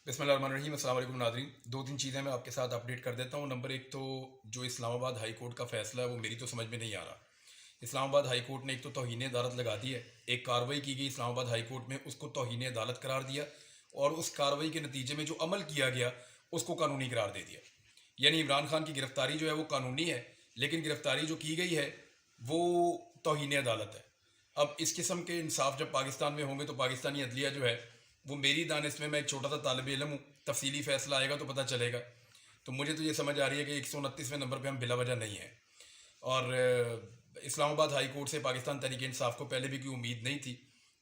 बिस्मिल्लाहिर्रहमानिर्रहीम। अस्सलाम वालेकुम नाज़रीन। दो तीन चीज़ें मैं आपके साथ अपडेट कर देता हूँ। नंबर एक, तो जो इस्लामाबाद हाई कोर्ट का फ़ैसला है वो मेरी तो समझ में नहीं आ रहा। इस्लामाबाद हाई कोर्ट ने एक तो तौहीन अदालत लगा दी है, एक कार्रवाई की गई इस्लामाबाद हाई कोर्ट में, उसको तौहीन अदालत करार दिया, और उस कार्रवाई के नतीजे में जो अमल किया गया उसको कानूनी करार दे दिया। यानी इमरान खान की गिरफ़्तारी जो है वो कानूनी है, लेकिन गिरफ़्तारी जो की गई है वो तौहीन अदालत है। अब इस किस्म के इंसाफ जब पाकिस्तान में होंगे तो पाकिस्तानी अदलिया जो है वो, मेरी दानिश में, मैं एक छोटा सा तालिब इल्म हूँ, तफसीली फ़ैसला आएगा तो पता चलेगा। तो मुझे तो ये समझ आ रही है कि 129वें नंबर पे हम बिला वजह नहीं हैं। और इस्लामाबाद हाई कोर्ट से पाकिस्तान तहरीक इंसाफ को पहले भी कोई उम्मीद नहीं थी,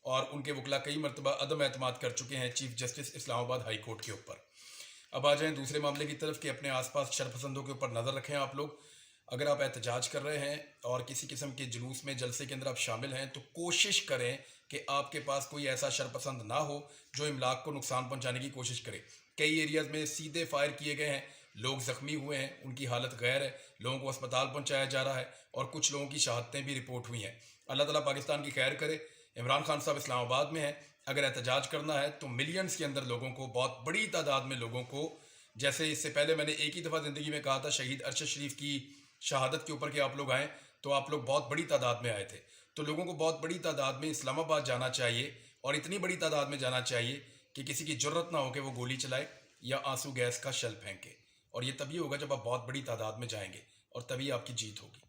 और उनके वकला कई मरतबा अदम एतमाद कर चुके हैं chief justice Islamabad high court के ऊपर। अब आ जाएँ दूसरे मामले की तरफ कि अपने आसपास शरपसंदों के ऊपर नज़र रखें आप लोग। अगर आप एहतजाज कर रहे हैं और किसी किस्म के जुलूस में, जलसे के अंदर आप शामिल हैं, तो कोशिश करें कि आपके पास कोई ऐसा शरपसंद ना हो जो इमलाक को नुकसान पहुंचाने की कोशिश करे। कई एरियाज़ में सीधे फायर किए गए हैं, लोग ज़ख्मी हुए हैं, उनकी हालत गैर है, लोगों को अस्पताल पहुंचाया जा रहा है, और कुछ लोगों की शहादतें भी रिपोर्ट हुई हैं। अल्लाह ताला पाकिस्तान की खैर करे। इमरान खान साहब इस्लामाबाद में हैं, अगर एहतजाज करना है तो मिलियंस के अंदर लोगों को, बहुत बड़ी तादाद में लोगों को, जैसे इससे पहले मैंने एक ही दफ़ा ज़िंदगी में कहा था शहीद अरशद शरीफ की शहादत के ऊपर कि आप लोग आएँ, तो आप लोग बहुत बड़ी तादाद में आए थे। तो लोगों को बहुत बड़ी तादाद में इस्लामाबाद जाना चाहिए, और इतनी बड़ी तादाद में जाना चाहिए कि किसी की ज़रूरत ना हो कि वो गोली चलाए या आंसू गैस का शेल फेंके। और ये तभी होगा जब आप बहुत बड़ी तादाद में जाएंगे, और तभी आपकी जीत होगी।